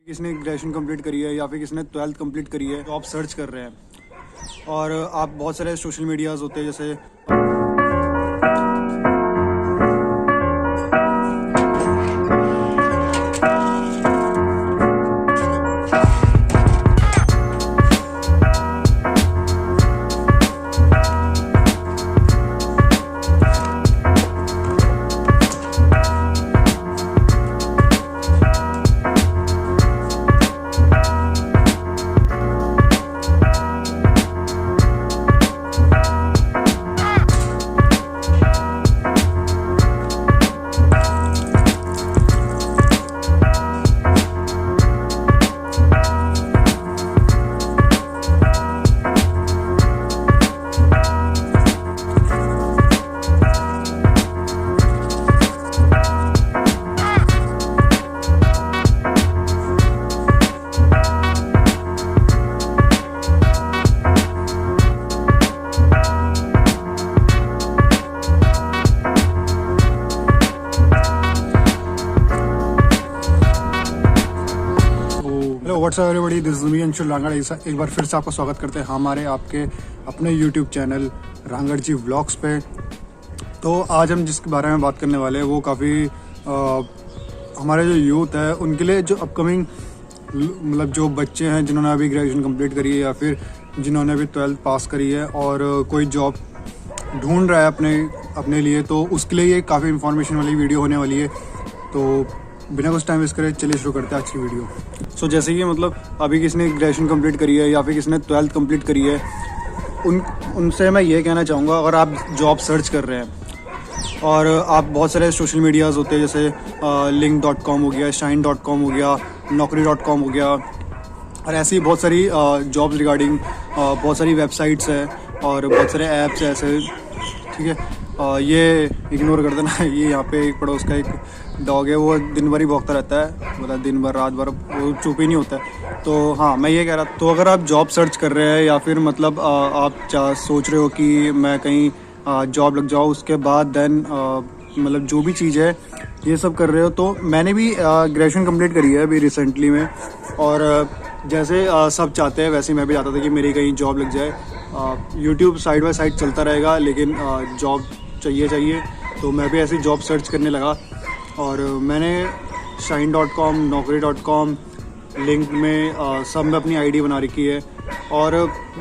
किसने graduation complete करी है या फिर किसने 12th कंप्लीट करी है, जॉब सर्च कर रहे हैं। और आप बहुत सारे सोशल मीडियाज़ होते हैं जैसे WhatsApp everybody, this is me Anshul Rangad. एक बार फिर से आपका स्वागत करते हैं हमारे आपके अपने यूट्यूब चैनल रांगड़ जी व्लॉग्स पे। तो आज हम जिसके बारे में बात करने वाले हैं वो काफ़ी हमारे जो यूथ है उनके लिए, जो अपकमिंग मतलब जो बच्चे हैं जिन्होंने अभी ग्रेजुएशन कंप्लीट करी है या फिर जिन्होंने अभी 12th पास करी है और कोई जॉब ढूंढ रहा है अपने लिए, तो उसके लिए ये काफ़ी इन्फॉर्मेशन वाली वीडियो होने वाली है। तो बिना कुछ टाइम वेस्ट करे चलिए शुरू करते हैं आज की वीडियो। सो जैसे कि मतलब अभी किसने ग्रेजुएशन कंप्लीट करी है या फिर किसने 12th कंप्लीट करी है, उनसे मैं ये कहना चाहूँगा, अगर आप जॉब सर्च कर रहे हैं और आप बहुत सारे सोशल मीडियाज़ होते हैं जैसे link.com हो गया, shine.com हो गया, naukri.com हो गया, और ऐसी बहुत सारी जॉब्स रिगार्डिंग बहुत सारी वेबसाइट्स है और बहुत सारे ऐप्स हैं ऐसे, ठीक है। ये इग्नोर कर देना। ये यहाँ पे एक पड़ोस का एक डॉग है, वो दिन भर ही भौंकता रहता है, मतलब दिन भर रात भर वो चुप ही नहीं होता है। तो हाँ, मैं ये कह रहा, तो अगर आप जॉब सर्च कर रहे हैं या फिर मतलब आप सोच रहे हो कि मैं कहीं जॉब लग जाऊँ, उसके बाद देन मतलब जो भी चीज़ है ये सब कर रहे हो, तो मैंने भी ग्रेजुएशन कंप्लीट करी है अभी रिसेंटली में। और जैसे सब चाहते हैं वैसे मैं भी चाहता था कि मेरी कहीं जॉब लग जाए। यूट्यूब साइड बाय साइड चलता रहेगा, लेकिन जॉब चाहिए, तो मैं भी ऐसी जॉब सर्च करने लगा। और मैंने shine.com, naukri.com, लिंक में सब में अपनी आईडी बना रखी है। और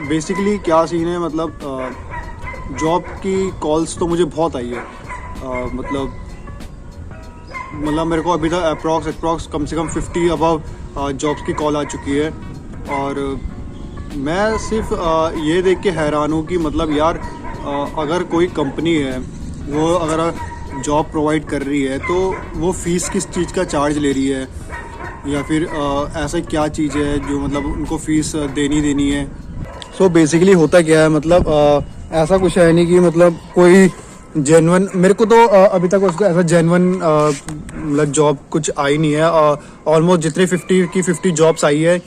बेसिकली क्या सीन है, मतलब जॉब की कॉल्स तो मुझे बहुत आई है। मतलब मेरे को अभी तक अप्रॉक्स कम से कम 50 अबव जॉब्स की कॉल आ चुकी है। और मैं सिर्फ ये देख के हैरान हूँ कि मतलब यार, अगर कोई कंपनी है वो अगर जॉब प्रोवाइड कर रही है तो वो फ़ीस किस चीज़ का चार्ज ले रही है, या फिर ऐसा क्या चीज़ है जो मतलब उनको फ़ीस देनी है। सो बेसिकली होता क्या है, मतलब ऐसा कुछ है नहीं कि मतलब कोई जेन्युइन, मेरे को तो अभी तक उसको ऐसा जेन्युइन मतलब जॉब कुछ आई नहीं है। ऑलमोस्ट जितनी 50 जॉब्स आई है,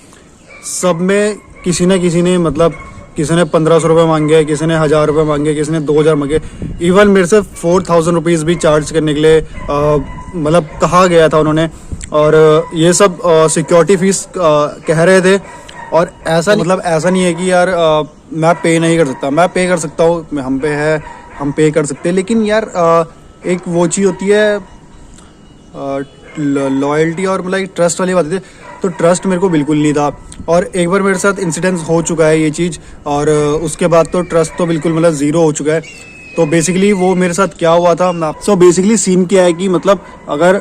सब में किसी न किसी ने, मतलब किसी ने 1500 रुपये मांगे, किसी ने 1000 रुपये मांगे, किसी ने 2000 मांगे। इवन मेरे से 4000 रुपीज़ भी चार्ज करने के लिए मतलब कहा गया था उन्होंने। और ये सब सिक्योरिटी फीस कह रहे थे। और ऐसा मतलब ऐसा नहीं है कि यार मैं पे नहीं कर सकता, मैं पे कर सकता हूँ, हम पे कर सकते हैं, लेकिन यार एक वो चीज़ होती है लॉयल्टी और मतलब ट्रस्ट वाली बात होती है। तो ट्रस्ट मेरे को बिल्कुल नहीं था, और एक बार मेरे साथ इंसिडेंस हो चुका है ये चीज़, और उसके बाद तो ट्रस्ट तो बिल्कुल मतलब ज़ीरो हो चुका है। तो बेसिकली वो मेरे साथ क्या हुआ था, सो बेसिकली सीन क्या है कि मतलब अगर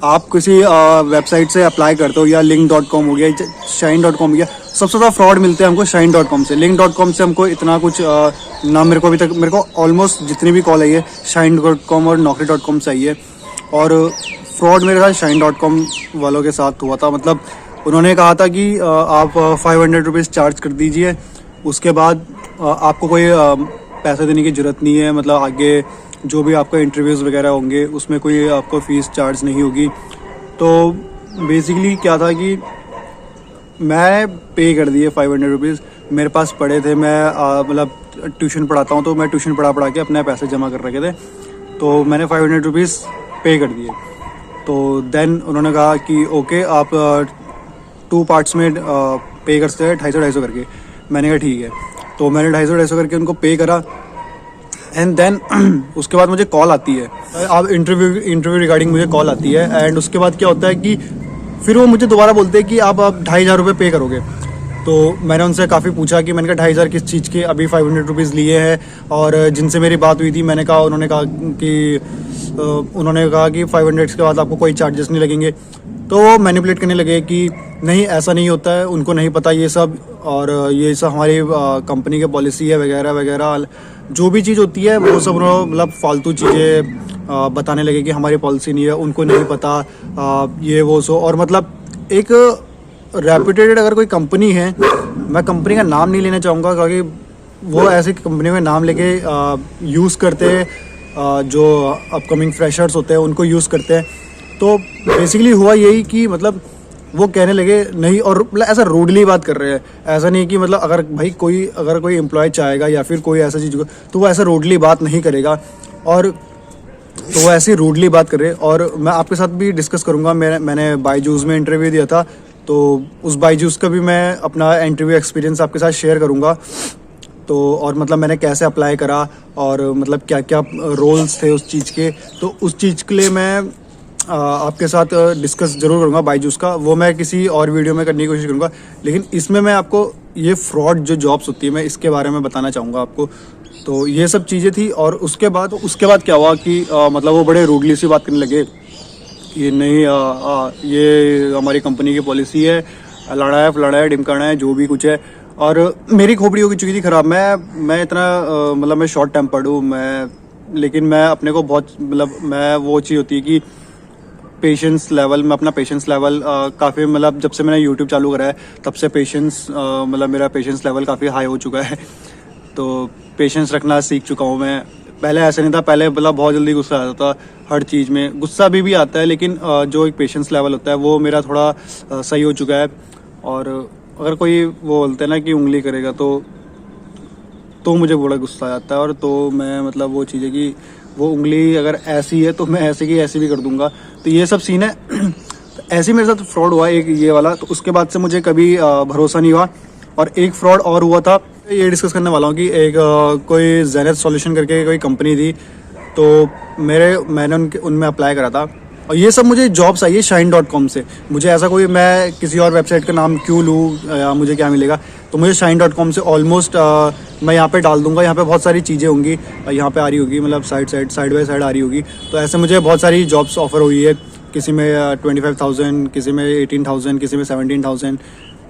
आप किसी वेबसाइट से अप्लाई करते हो, या link.com हो गया, shine.com हो गया, सबसे ज़्यादा फ्रॉड मिलते हैं हमको shine.com से। link.com से हमको इतना कुछ ना, मेरे को अभी तक, मेरे को ऑलमोस्ट जितनी भी कॉल आई है shine.com और naukri.com से आई है। और फ्रॉड मेरे साथ shine.com वालों के साथ हुआ था। मतलब उन्होंने कहा था कि आप 500 रुपीज़ चार्ज कर दीजिए, उसके बाद आपको कोई पैसे देने की ज़रूरत नहीं है, मतलब आगे जो भी आपका इंटरव्यूज़ वगैरह होंगे उसमें कोई आपको फ़ीस चार्ज नहीं होगी। तो बेसिकली क्या था कि मैं पे कर दिए 500 रुपीज़, मेरे पास पड़े थे। मैं मतलब ट्यूशन पढ़ाता हूँ, तो मैं ट्यूशन पढ़ा के अपने पैसे जमा कर रखे थे, तो मैंने 500 रुपीज़ पे कर दिए। तो देन उन्होंने कहा कि ओके आप 2 पार्ट्स में पे कर सकते हैं 250-250 करके। मैंने कहा ठीक है, तो मैंने 250-250 करके उनको पे करा। एंड देन उसके बाद मुझे कॉल आती है, अब इंटरव्यू रिगार्डिंग मुझे कॉल आती है। एंड उसके बाद क्या होता है कि फिर वो मुझे दोबारा बोलते हैं कि आप 2,500 रुपये पे करोगे। तो मैंने उनसे काफ़ी पूछा कि मैंने कहा 2,500 किस चीज़ के, अभी 500 रुपीज़ लिए हैं। और जिनसे मेरी बात हुई थी मैंने कहा, उन्होंने कहा कि 500 के बाद आपको कोई चार्जेस नहीं लगेंगे। तो वो मैनिपुलेट करने लगे कि नहीं ऐसा नहीं होता है, उनको नहीं पता ये सब, और ये सब हमारी कंपनी की पॉलिसी है वगैरह वगैरह। जो भी चीज़ होती है वो सब मतलब फालतू चीज़ें बताने लगे कि हमारी पॉलिसी नहीं है, उनको नहीं पता ये वो सो। और मतलब एक रेप्यूटेड अगर कोई कंपनी है, मैं कंपनी का नाम नहीं लेना चाहूँगा क्योंकि वो ऐसी कंपनी में नाम लेके यूज़ करते हैं जो अपकमिंग फ्रेशर्स होते हैं उनको यूज़ करते हैं। तो बेसिकली हुआ यही कि मतलब वो कहने लगे नहीं, और मतलब ऐसा रूडली बात कर रहे हैं। ऐसा नहीं कि मतलब अगर कोई एम्प्लॉय चाहेगा या फिर कोई ऐसा चीज़ तो वो ऐसा रूडली बात नहीं करेगा, और तो वो ऐसी रूडली बात कर रहे। और मैं आपके साथ भी डिस्कस करूँगा, मैंने बायजूस में इंटरव्यू दिया था, तो उस बायजूस का भी मैं अपना इंटरव्यू एक्सपीरियंस आपके साथ शेयर करूँगा। तो और मतलब मैंने कैसे अप्लाई करा और मतलब क्या क्या रोल्स थे उस चीज़ के, तो उस चीज़ के लिए मैं आपके साथ डिस्कस ज़रूर करूँगा बायजूस का। वो मैं किसी और वीडियो में करने की कोशिश करूँगा, लेकिन इसमें मैं आपको ये फ्रॉड जो जॉब्स होती है मैं इसके बारे में बताना चाहूँगा आपको। तो ये सब चीज़ें थी। और उसके बाद क्या हुआ कि मतलब वो बड़े रूडली सी बात करने लगे कि नहीं ये हमारी कंपनी की पॉलिसी है, लड़ा है फलाना है ढिमकाना है जो भी कुछ है। और मेरी खोपड़ी हो चुकी थी ख़राब। मैं इतना मतलब मैं शॉर्ट टेम्पर्ड हूँ लेकिन मैं अपने को बहुत मतलब मैं वो चीज़ होती है कि पेशेंस लेवल काफ़ी मतलब जब से मैंने यूट्यूब चालू करा है तब से मतलब मेरा पेशेंस लेवल काफ़ी हाई हो चुका है। तो पेशेंस रखना सीख चुका हूँ मैं। पहले ऐसा नहीं था, पहले मतलब बहुत जल्दी गुस्सा आता था हर चीज़ में। गुस्सा भी आता है, लेकिन जो एक पेशेंस लेवल होता है वो मेरा थोड़ा सही हो चुका है। और अगर कोई वो बोलते हैं ना कि उंगली करेगा तो मुझे बड़ा गुस्सा आता है। और तो मैं मतलब वो चीज़ है कि वो उंगली अगर ऐसी है तो मैं ऐसे की ऐसी भी कर दूंगा। तो ये सब सीन है। तो ऐसे ही मेरे साथ फ्रॉड हुआ एक ये वाला। तो उसके बाद से मुझे कभी भरोसा नहीं हुआ। और एक फ्रॉड और हुआ था, ये डिस्कस करने वाला हूँ कि एक कोई जेनेथ सॉल्यूशन करके कोई कंपनी थी, तो मैंने उनमें अप्लाई करा था। और ये सब मुझे जॉब्स आई है shine.com से। मुझे ऐसा कोई मैं किसी और वेबसाइट का नाम क्यों लूँ या मुझे क्या मिलेगा, तो मुझे shine.com से ऑलमोस्ट मैं यहाँ पे डाल दूंगा। यहाँ पे बहुत सारी चीज़ें होंगी, यहाँ पे आ रही होगी, मतलब साइड बाय साइड आ रही होगी। तो ऐसे मुझे बहुत सारी जॉब्स ऑफर हुई है, किसी में 25,000, किसी में 18,000, किसी में 17,000।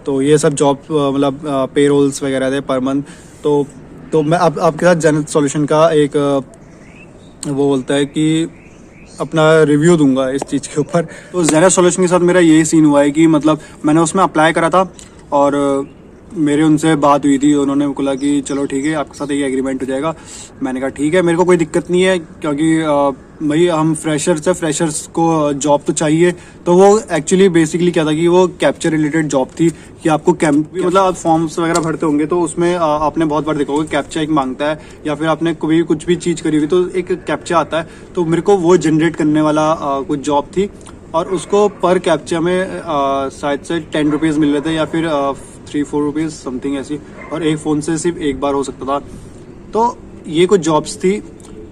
तो ये सब जॉब मतलब पे रोल्स वगैरह थे पर मंथ। तो मैं अब आपके साथ जेनेथ सॉल्यूशन का एक वो बोलता है कि अपना रिव्यू दूंगा इस चीज़ के ऊपर। तो जेनेथ सॉल्यूशन के साथ मेरा यही सीन हुआ है कि मतलब मैंने उसमें अप्लाई करा था और मेरे उनसे बात हुई थी। उन्होंने बोला कि चलो ठीक है आपके साथ एक एग्रीमेंट हो जाएगा। मैंने कहा ठीक है, मेरे को कोई दिक्कत नहीं है क्योंकि भाई हम फ्रेशर्स को जॉब तो चाहिए। तो वो एक्चुअली बेसिकली क्या था कि वो कैप्चर रिलेटेड जॉब थी कि आपको मतलब आप फॉर्म्स वगैरह भरते होंगे तो उसमें आपने बहुत बार देखा होगा कैप्चा एक मांगता है, या फिर आपने कभी कुछ भी चीज़ करी हुई तो एक कैप्चा आता है। तो मेरे को वो जनरेट करने वाला कुछ जॉब थी और उसको पर कैप्चा में शायद से 10 रुपीज़ मिल रहे थे या फिर 3-4 रुपीज़ समथिंग ऐसी। और एक फ़ोन से सिर्फ एक बार हो सकता था। तो ये कुछ जॉब्स थी,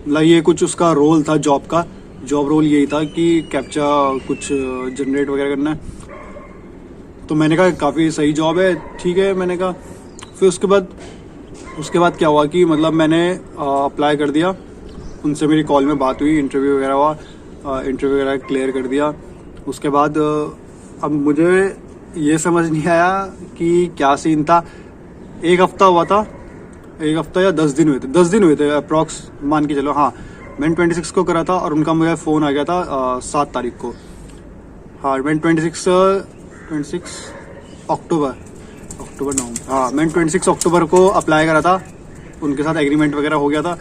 मतलब ये कुछ उसका रोल था जॉब रोल यही था कि कैप्चा कुछ जनरेट वगैरह करना है। तो मैंने कहा काफ़ी सही जॉब है, ठीक है मैंने कहा। फिर उसके बाद क्या हुआ कि मतलब मैंने अप्लाई कर दिया, उनसे मेरी कॉल में बात हुई, इंटरव्यू वगैरह क्लियर कर दिया। उसके बाद अब मुझे ये समझ नहीं आया कि क्या सीन था। एक हफ्ता या 10 दिन हुए थे अप्रॉक्स, मान के चलो। हाँ, मैंने 26 को करा था और उनका मुझे फ़ोन आ गया था 7 तारीख को। हाँ, मैंने 26 अक्टूबर नवंबर, हाँ मैंने 26 अक्टूबर को अप्लाई करा था। उनके साथ एग्रीमेंट वगैरह हो गया था।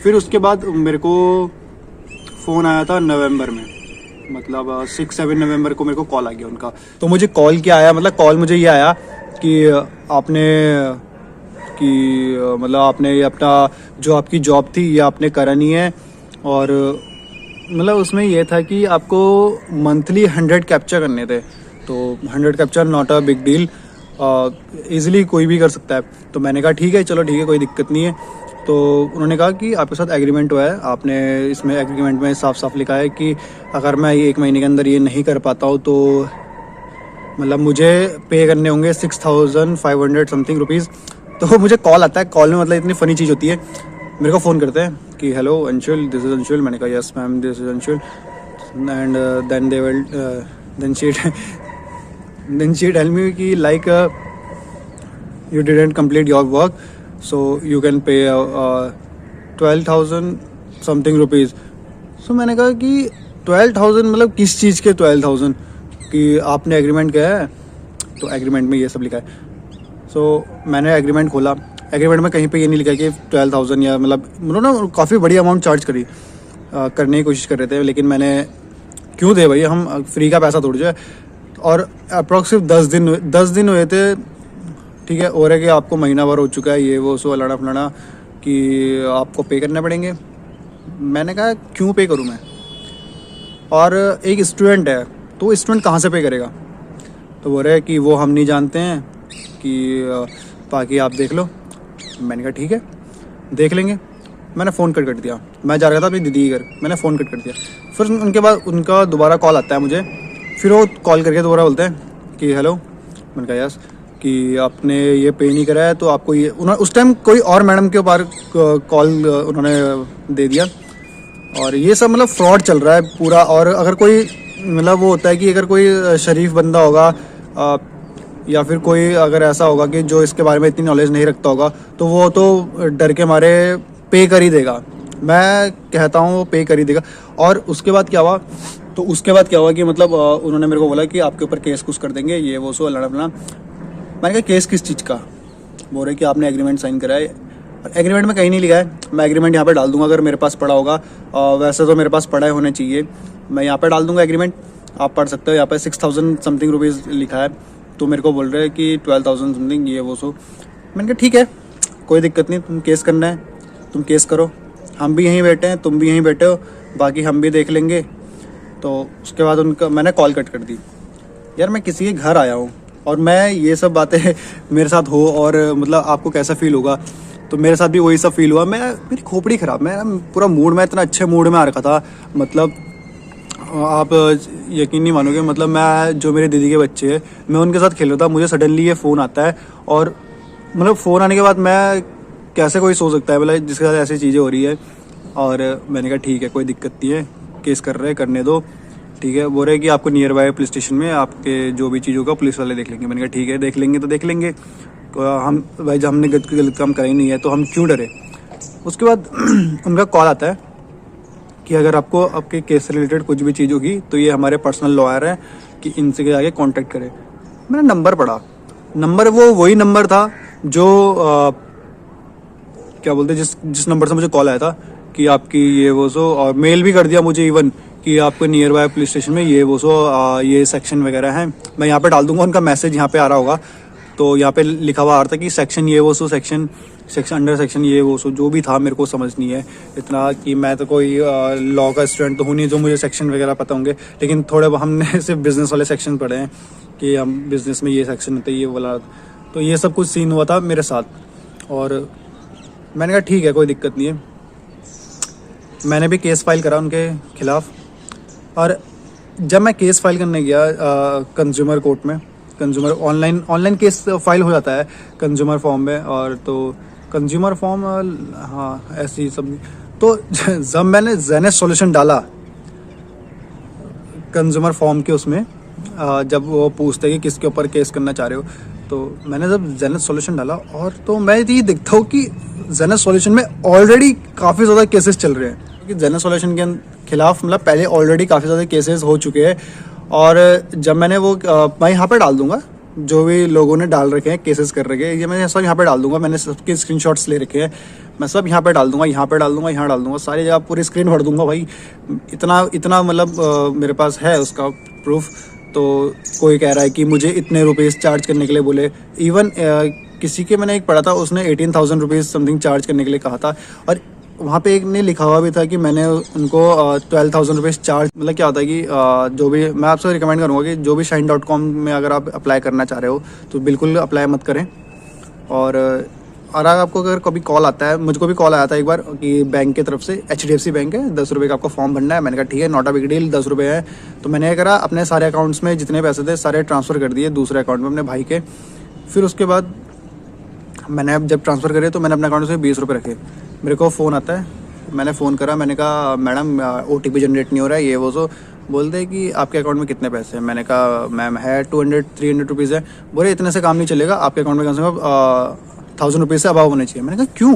फिर उसके बाद मेरे को फ़ोन आया था नवंबर में, मतलब 6-7 नवंबर को मेरे को कॉल आ गया उनका। तो मुझे कॉल क्या आया, मतलब कॉल मुझे ये आया कि आपने ये अपना जो आपकी जॉब थी ये आपने करा नहीं है और मतलब उसमें ये था कि आपको मंथली 100 कैप्चर करने थे, तो 100 capture not a big deal, easily कोई भी कर सकता है। तो मैंने कहा ठीक है, चलो ठीक है, कोई दिक्कत नहीं है। तो उन्होंने कहा कि आपके साथ एग्रीमेंट हुआ है, आपने इसमें एग्रीमेंट में साफ साफ लिखा है कि अगर मैं ये 1 महीने के अंदर ये नहीं कर पाता हूँ तो मतलब मुझे पे करने होंगे 6500 समथिंग रुपीज़। तो मुझे कॉल आता है, कॉल में मतलब इतनी फ़नी चीज़ होती है, मेरे को फ़ोन करते हैं कि hello Anshul, this is Anshul. मैंने कहा yes ma'am, this is Anshul. And then they will then she tell me कि like you didn't complete your work, so you can pay 12,000 something rupees। so मैंने कहा कि 12,000 मतलब किस चीज़ के 12,000, कि आपने एग्रीमेंट किया है तो एग्रीमेंट में ये सब लिखा है। so मैंने एग्रीमेंट खोला, एग्रीमेंट में कहीं पे ये नहीं लिखा कि 12,000 या मतलब ना काफ़ी बड़ी अमाउंट चार्ज करी, करने की कोशिश कर रहे थे, लेकिन मैंने क्यों दे भाई, हम फ्री का पैसा तोड़ जाए। और अप्रॉक्सिमेट 10 दिन हुए थे, ठीक है, और है कि आपको महीना भर हो चुका है, ये वो सो अलाना फलाना कि आपको पे करने पड़ेंगे। मैंने कहा क्यों पे करूं मैं, और एक स्टूडेंट है तो स्टूडेंट कहाँ से पे करेगा। तो बोल रहे कि वो हम नहीं जानते हैं, कि बाकी आप देख लो। मैंने कहा ठीक है, देख लेंगे। मैंने फ़ोन कट कर दिया, मैं जा रहा था अपनी दीदी के घर, मैंने फ़ोन कट कर दिया। फिर उनके बाद उनका दोबारा कॉल आता है मुझे, फिर वो कॉल करके दोबारा बोलते हैं कि हेलो। मैंने कहा यस, कि आपने ये पे नहीं करा है तो आपको ये, उन्होंने उस टाइम कोई और मैडम के ऊपर कॉल उन्होंने दे दिया, और ये सब मतलब फ्रॉड चल रहा है पूरा। और अगर कोई मतलब वो होता है कि अगर कोई शरीफ बंदा होगा या फिर कोई अगर ऐसा होगा कि जो इसके बारे में इतनी नॉलेज नहीं रखता होगा, तो वो तो डर के मारे पे कर ही देगा। मैं कहता हूँ वो पे कर ही देगा। और उसके बाद क्या हुआ, तो उसके बाद क्या हुआ कि मतलब उन्होंने मेरे को बोला कि आपके ऊपर केस कुछ कर देंगे, ये वो सो लड़ा फला। मैंने कहा केस किस चीज़ का, बोल रहे कि आपने एग्रीमेंट साइन करा है। एग्रीमेंट में कहीं नहीं लिखा है, मैं एग्रीमेंट यहाँ पे डाल दूंगा अगर मेरे पास पड़ा होगा, वैसे तो मेरे पास पड़ा होने चाहिए, मैं यहाँ पे डाल दूंगा एग्रीमेंट, आप पढ़ सकते हो। यहाँ पे 6,000 समथिंग रुपीज़ लिखा है, तो मेरे को बोल रहे हैं कि 12,000 समथिंग ये वो सो। मैंने कहा ठीक है, कोई दिक्कत नहीं, तुम केस करना है तुम केस करो, हम भी यहीं बैठे हैं, तुम भी यहीं बैठे हो, बाकी हम भी देख लेंगे। तो उसके बाद उनका मैंने कॉल कट कर दी। यार मैं किसी के घर आया हूँ और मैं ये सब बातें मेरे साथ हो, और मतलब आपको कैसा फील होगा, तो मेरे साथ भी वही सब फील हुआ। मेरी खोपड़ी ख़राब, मैं पूरा मूड में, इतना अच्छे मूड में आ रखा था, मतलब आप यकीन नहीं मानोगे, मतलब मैं जो मेरे दीदी के बच्चे हैं मैं उनके साथ खेल रहा था, मुझे सडनली ये फ़ोन आता है। और मतलब फ़ोन आने के बाद मैं कैसे कोई सो सकता है मतलब जिसके साथ ऐसी चीज़ें हो रही है। और मैंने कहा ठीक है, कोई दिक्कत नहीं है, केस कर रहे हैं करने दो, ठीक है। बोल रहे कि आपको नियर बाय पुलिस स्टेशन में आपके जो भी चीज़ होगा पुलिस वाले देख लेंगे। मैंने कहा ठीक है, देख लेंगे तो देख लेंगे, तो हम भाई जब हमने गलत काम करा ही नहीं है तो हम क्यों डरे। उसके बाद उनका कॉल आता है कि अगर आपको आपके केस से रिलेटेड कुछ भी चीज़ होगी तो ये हमारे पर्सनल लॉयर हैं कि इनसे आगे कांटेक्ट करें। मैंने नंबर पढ़ा, नंबर वो वही नंबर था जो क्या बोलते जिस नंबर से मुझे कॉल आया था कि आपकी ये वो सो, और मेल भी कर दिया मुझे इवन कि आपको नियर बाय पुलिस स्टेशन में ये वो सो ये सेक्शन वगैरह है। मैं यहाँ पे डाल दूंगा, उनका मैसेज यहाँ पे आ रहा होगा, तो यहाँ पे लिखा हुआ आ रहा था कि सेक्शन ये वो सो, सेक्शन अंडर सेक्शन ये वो सो, जो भी था मेरे को समझ नहीं है इतना, कि मैं तो कोई लॉ का स्टूडेंट तो हूँ नहीं जो मुझे सेक्शन वगैरह पता होंगे, लेकिन थोड़े हमने सिर्फ बिजनेस वाले सेक्शन पढ़े हैं कि हम बिजनेस में ये सेक्शन होता है ये वाला। तो ये सब कुछ सीन हुआ था मेरे साथ, और मैंने कहा ठीक है, कोई दिक्कत नहीं है। मैंने भी केस फाइल करा उनके खिलाफ़, और जब मैं केस फाइल करने गया कंज्यूमर कोर्ट में, कंज्यूमर ऑनलाइन केस फाइल हो जाता है कंज्यूमर फॉर्म में, और तो कंज्यूमर फॉर्म हाँ ऐसी सब। तो जब मैंने जेनेस सॉल्यूशन डाला कंज्यूमर फॉर्म के उसमें, जब वो पूछते हैं कि किसके ऊपर केस करना चाह रहे हो, तो मैंने जब जेनेस सॉल्यूशन डाला, और तो मैं ये देखता हूँ कि जेनेस सॉल्यूशन में ऑलरेडी काफ़ी ज़्यादा केसेस चल रहे हैं, क्योंकि जेनेस सॉल्यूशन के खिलाफ मतलब पहले ऑलरेडी काफ़ी ज़्यादा केसेस हो चुके हैं। और जब मैंने वो मैं यहाँ पे डाल दूंगा जो भी लोगों ने डाल रखे हैं केसेस कर रखे हैं, ये मैं सब यहाँ पे डाल दूंगा, मैंने सबके स्क्रीनशॉट्स ले रखे हैं, मैं सब यहाँ पे डाल दूंगा, यहाँ पे डाल दूंगा, यहाँ डाल दूंगा, सारी जगह पूरी स्क्रीन भर दूंगा भाई। इतना मतलब मेरे पास है उसका प्रूफ। तो कोई कह रहा है कि मुझे इतने रुपीज़ चार्ज करने के लिए बोले, इवन किसी के मैंने एक पढ़ा था उसने 18,000 रुपीज़ समथिंग चार्ज करने के लिए कहा था। और वहाँ पे एक ने लिखा हुआ भी था कि मैंने उनको 12,000 रुपीज़ चार्ज, मतलब क्या होता है कि जो भी, मैं आपसे रिकमेंड करूँगा कि जो भी shine.com में अगर आप अप्लाई करना चाह रहे हो तो बिल्कुल अप्लाई मत करें। और आपको अगर कभी कॉल आता है, मुझको भी कॉल आया था एक बार कि बैंक की तरफ से, HDFC बैंक है, 10 रुपये का आपको फॉर्म भरना है। मैंने कहा ठीक है, नॉट अ बिग डील, 10 रुपये है। तो मैंने क्या करा, अपने सारे अकाउंट्स में जितने पैसे थे सारे ट्रांसफ़र कर दिए दूसरे अकाउंट में अपने भाई के। फिर उसके बाद मैंने जब ट्रांसफ़र करे तो मैंने अपने अकाउंट से 20 रुपये रखे। मेरे को फ़ोन आता है, मैंने फ़ोन करा, मैंने कहा मैडम OTP जनरेट नहीं हो रहा है, ये वो। सो बोलते हैं कि आपके अकाउंट में कितने पैसे हैं। मैंने कहा मैम है 200-300 रुपीज़ है। बोले इतने से काम नहीं चलेगा, आपके अकाउंट में कम से कम 1000 रुपीज़ से अबाव होने चाहिए। मैंने कहा क्यों?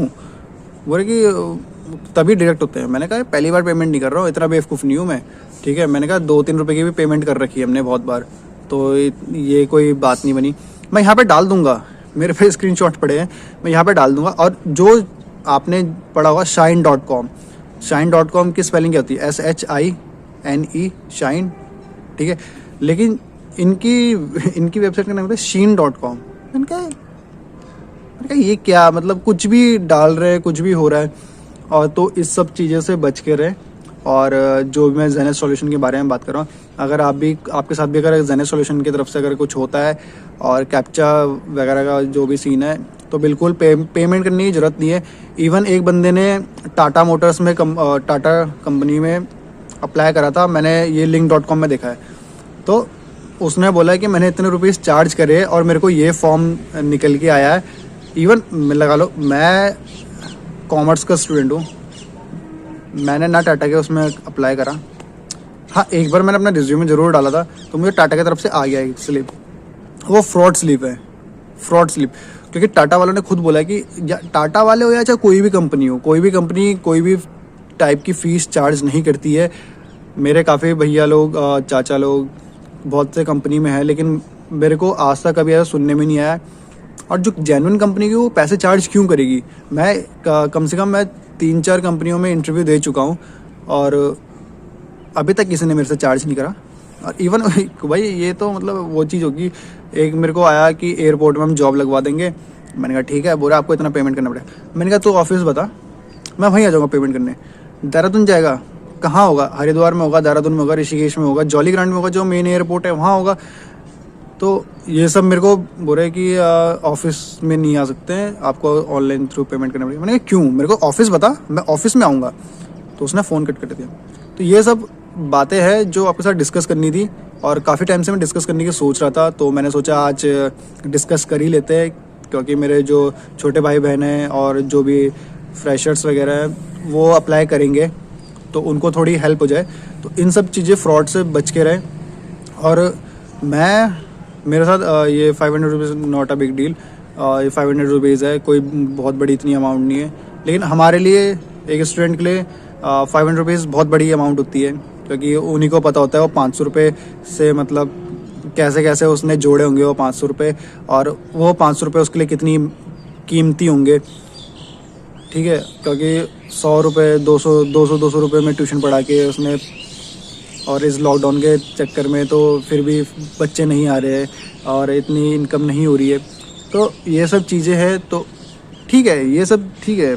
बोले कि तभी डायरेक्ट होते हैं। मैंने कहा पहली बार पेमेंट नहीं कर रहा हूँ, इतना बेवकूफ़ नहीं हूँ मैं, ठीक है। मैंने कहा 2-3 रुपये की भी पेमेंट कर रखी है हमने बहुत बार, तो ये कोई बात नहीं बनी। मैं यहाँ पे डाल दूंगा, मेरे पे स्क्रीनशॉट पड़े हैं, मैं यहाँ पे डाल दूंगा। और जो आपने पढ़ा होगा shine.com, shine.com की स्पेलिंग क्या होती है? SHINE, शाइन, ठीक है। लेकिन इनकी वेबसाइट का नाम होता है shein.com। मैंने कहा ये क्या, मतलब कुछ भी डाल रहे हैं, कुछ भी हो रहा है। और तो इस सब चीज़ों से बच के रहे। और जो मैं जेनेस सॉल्यूशन के बारे में बात कर रहा हूँ, अगर आपके साथ भी अगर जेनेस सॉल्यूशन की तरफ से अगर कुछ होता है और कैप्चा वगैरह का जो भी सीन है, तो बिल्कुल पेमेंट करने की ज़रूरत नहीं है। इवन एक बंदे ने टाटा मोटर्स में टाटा कंपनी में अप्लाई करा था, मैंने ये link.com में देखा है। तो उसने बोला है कि मैंने इतने रुपीज़ चार्ज करे और मेरे को ये फॉर्म निकल के आया है। इवन लगा लो मैं कॉमर्स का स्टूडेंट हूँ, मैंने ना टाटा के उसमें अप्लाई करा। हाँ, एक बार मैंने अपना रिज्यूमे ज़रूर डाला था, तो मुझे टाटा की तरफ से आ गया एक स्लिप। वो फ्रॉड स्लिप है, फ्रॉड स्लिप। क्योंकि टाटा वालों ने खुद बोला कि टाटा वाले हो या चाहे कोई भी कंपनी हो, कोई भी कंपनी कोई भी टाइप की फ़ीस चार्ज नहीं करती है। मेरे काफ़ी भैया लोग, चाचा लोग बहुत से कंपनी में है, लेकिन मेरे को आज तक कभी ऐसा सुनने में नहीं आया। और जो जेन्युइन कंपनी की, वो पैसे चार्ज क्यों करेगी? मैं कम से कम मैं 3-4 कंपनियों में इंटरव्यू दे चुका हूँ और अभी तक किसी ने मेरे से चार्ज नहीं करा। और इवन भाई ये तो मतलब वो चीज़ होगी। एक मेरे को आया कि एयरपोर्ट में हम जॉब लगवा देंगे। मैंने कहा ठीक है, बोला आपको इतना पेमेंट करना पड़ेगा। मैंने कहा तो ऑफिस बता, मैं वहीं आ जाऊँगा पेमेंट करने। देहरादून जाएगा, कहाँ होगा? हरिद्वार में होगा, देहरादून में होगा, ऋषिकेश में होगा, जॉली ग्रांट में होगा, जो मेन एयरपोर्ट है वहाँ होगा। तो ये सब मेरे को बोल रहे कि ऑफिस में नहीं आ सकते हैं, आपको ऑनलाइन थ्रू पेमेंट करना पड़ेगा। मैंने कहा क्यों? मेरे को ऑफिस बता, मैं ऑफिस में आऊँगा। तो उसने फ़ोन कट कर दिया। तो ये सब बातें हैं जो आपके साथ डिस्कस करनी थी, और काफ़ी टाइम से मैं डिस्कस करने की सोच रहा था। तो मैंने सोचा आज डिस्कस कर ही लेते हैं, क्योंकि मेरे जो छोटे भाई बहन हैं और जो भी फ्रेशर्स वगैरह हैं वो अप्लाई करेंगे, तो उनको थोड़ी हेल्प हो जाए। तो इन सब चीज़ें फ्रॉड से बच के रहें। और मेरे साथ ये 500 rupees not a big deal. ये 500 रुपीज़ है, कोई बहुत बड़ी इतनी अमाउंट नहीं है। लेकिन हमारे लिए, एक स्टूडेंट के लिए 500 रुपीज़ बहुत बड़ी अमाउंट होती है, क्योंकि उन्हीं को पता होता है वो 500 रुपये से मतलब कैसे कैसे उसने जोड़े होंगे वो 500 रुपये, और वो 500 रुपये उसके लिए कितनी कीमती होंगे, ठीक है। क्योंकि 100 रुपये 200 रुपये में ट्यूशन पढ़ा के उसने, और इस लॉकडाउन के चक्कर में तो फिर भी बच्चे नहीं आ रहे हैं और इतनी इनकम नहीं हो रही है। तो ये सब चीज़ें हैं। तो ठीक है, ये सब ठीक है,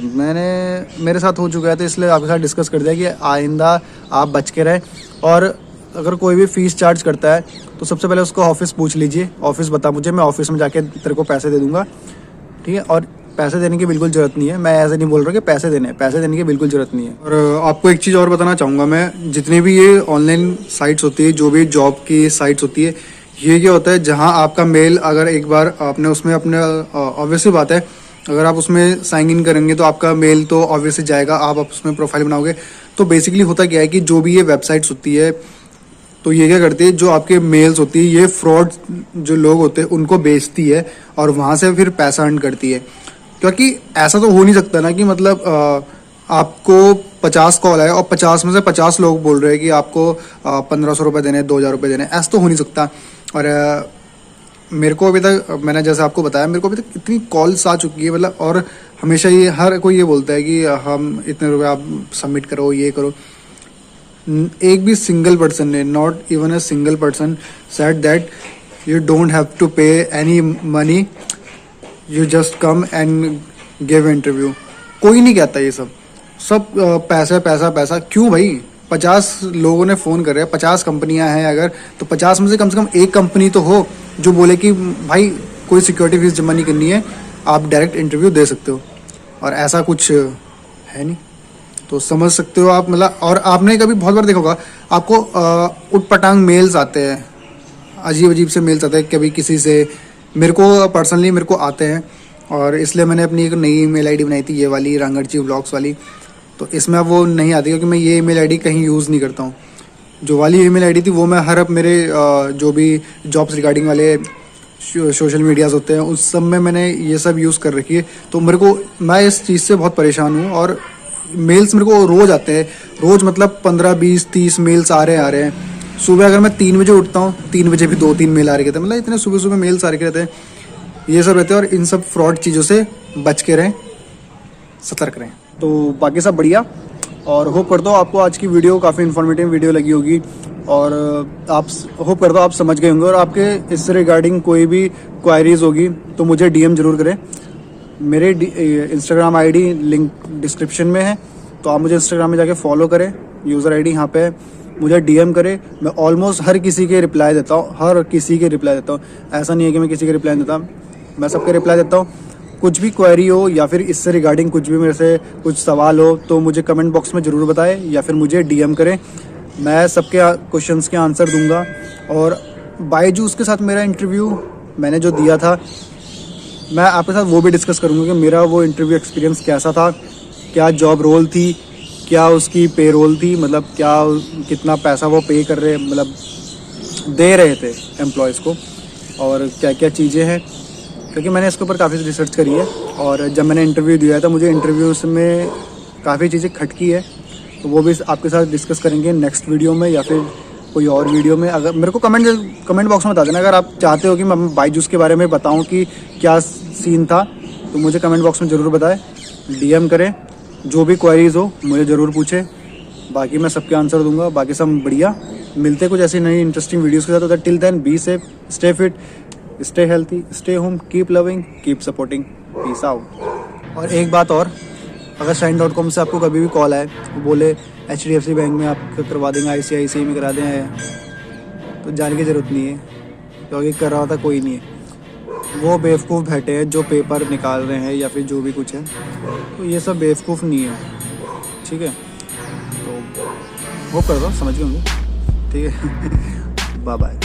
मेरे साथ हो चुका है, तो इसलिए आपके साथ डिस्कस कर दिया कि आइंदा आप बच के रहें। और अगर कोई भी फ़ीस चार्ज करता है तो सबसे पहले उसको ऑफिस पूछ लीजिए, ऑफिस बता मुझे, मैं ऑफिस में जाके तेरे को पैसे दे दूँगा, ठीक है। और पैसे देने की बिल्कुल ज़रूरत नहीं है, मैं ऐसे नहीं बोल रहा कि पैसे देने की बिल्कुल ज़रूरत नहीं है। और आपको एक चीज़ और बताना चाहूँगा मैं, जितने भी ये ऑनलाइन साइट्स होती है, जो भी जॉब की साइट्स होती है, ये क्या होता है, जहाँ आपका मेल अगर एक बार आपने उसमें अपने, ऑब्वियसली बात है, अगर आप उसमें साइन इन करेंगे तो आपका मेल तो ऑब्वियसली जाएगा, आप उसमें प्रोफाइल बनाओगे। तो बेसिकली होता क्या है कि जो भी ये वेबसाइट्स होती है, तो ये क्या करती है, जो आपके मेल्स होती है, ये फ्रॉड जो लोग होते हैं उनको बेचती है और वहाँ से फिर पैसा अर्न करती है। क्योंकि ऐसा तो हो नहीं सकता ना कि मतलब आपको 50 कॉल आए और 50 में से 50 लोग बोल रहे हैं कि आपको 1500 रुपये देने, 2000 रुपये देने, ऐसा तो हो नहीं सकता। और मेरे को अभी तक, मैंने जैसे आपको बताया, मेरे को अभी तक इतनी कॉल्स आ चुकी है, मतलब, और हमेशा ये हर कोई ये बोलता है कि हम इतने रुपये आप सबमिट करो, ये करो। एक भी सिंगल पर्सन ने, not even a single person said that you don't have to pay any money, you just come and give interview. कोई नहीं कहता ये सब। सब पैसा पैसा पैसा। क्यों भाई? 50 लोगों ने फ़ोन कर रहे हैं, 50 कंपनियां हैं अगर, तो 50 में से कम एक कंपनी तो हो जो बोले कि भाई कोई सिक्योरिटी फीस जमा नहीं करनी है, आप डायरेक्ट इंटरव्यू दे सकते हो। और ऐसा कुछ है नहीं, तो समझ सकते हो आप। मतलब और आपने कभी बहुत बार देखा होगा आपको उटपटांग मेल्स आते हैं, अजीब अजीब से मेल्स आते हैं कभी किसी से। मेरे को पर्सनली मेरे को आते हैं, और इसलिए मैंने अपनी एक नई ईमेल आईडी बनाई थी, ये वाली रांगड़जी व्लॉग्स वाली। तो इसमें अब वो नहीं आती क्योंकि मैं ये ईमेल आईडी कहीं यूज़ नहीं करता हूँ। जो वाली ईमेल आईडी थी वो मैं हर अब मेरे जो भी जॉब्स रिगार्डिंग वाले सोशल मीडियाज़ होते हैं उस सब में मैंने ये सब यूज़ कर रखी है। तो मेरे को, मैं इस चीज़ से बहुत परेशान हूँ। और मेल्स मेरे को रोज़ आते हैं, रोज़ मतलब 15 20 30 मेल्स आ रहे हैं। सुबह अगर मैं 3 बजे उठता हूँ, 3 बजे भी 2-3 मेल आ रहे थे। मतलब इतने सुबह सुबह मेल्स आ रहे रहते हैं, ये सब रहते हैं। और इन सब फ्रॉड चीज़ों से बच के रहें, सतर्क रहें। तो बाकी सब बढ़िया, और होप करता हूँ आपको आज की वीडियो काफ़ी इन्फॉर्मेटिव वीडियो लगी होगी, और आप होप करता हूँ आप समझ गए होंगे। और आपके इससे रिगार्डिंग कोई भी क्वायरीज होगी तो मुझे डीएम जरूर करें। मेरे इंस्टाग्राम आईडी लिंक डिस्क्रिप्शन में है, तो आप मुझे इंस्टाग्राम में जाके फॉलो करें, यूज़र आईडी यहाँ पे है, मुझे डीएम करें। मैं ऑलमोस्ट हर किसी के रिप्लाई देता हूँ, हर किसी के रिप्लाई देता हूँ। ऐसा नहीं है कि मैं किसी के रिप्लाई नहीं देता, मैं सबके रिप्लाई देता हूँ। कुछ भी क्वेरी हो या फिर इससे रिगार्डिंग कुछ भी मेरे से कुछ सवाल हो तो मुझे कमेंट बॉक्स में ज़रूर बताएं, या फिर मुझे डीएम करें, मैं सबके क्वेश्चंस के आंसर दूंगा। और बायजूस के साथ मेरा इंटरव्यू मैंने जो दिया था, मैं आपके साथ वो भी डिस्कस करूँगा कि मेरा वो इंटरव्यू एक्सपीरियंस कैसा था, क्या जॉब रोल थी, क्या उसकी पे रोल थी, मतलब क्या कितना पैसा वो पे कर रहे, मतलब दे रहे थे एम्प्लॉयज़ को, और क्या क्या चीज़ें हैं। क्योंकि मैंने इसके ऊपर काफ़ी रिसर्च करी है, और जब मैंने इंटरव्यू दिया था मुझे इंटरव्यू में काफ़ी चीज़ें खटकी है, तो वो भी आपके साथ डिस्कस करेंगे नेक्स्ट वीडियो में या फिर कोई और वीडियो में। अगर मेरे को कमेंट बॉक्स में बता देना अगर आप चाहते हो कि मैं बायजूस के बारे में बताऊं कि क्या सीन था, तो मुझे कमेंट बॉक्स में ज़रूर बताएं, डीएम करें, जो भी क्वेरीज हो मुझे ज़रूर पूछें, बाकी मैं सबके आंसर दूंगा। बाकी सब बढ़िया, मिलते कुछ ऐसी नई इंटरेस्टिंग वीडियोज़ के साथ। Till then be safe, stay fit, stay healthy, stay home, keep loving, keep supporting, peace out. और एक बात और, अगर shine.com से आपको कभी भी कॉल आए, बोले HDFC बैंक में आप करवा देंगे, ICICI में करा दें, तो जाने की ज़रूरत नहीं है, क्योंकि कर रहा था कोई नहीं है। वो बेवकूफ़ बैठे हैं जो पेपर निकाल रहे हैं या फिर जो भी कुछ है, तो ये सब बेवकूफ़ नहीं है, ठीक है। तो वो कर दो, समझ गए होंगे, ठीक है। Bye bye.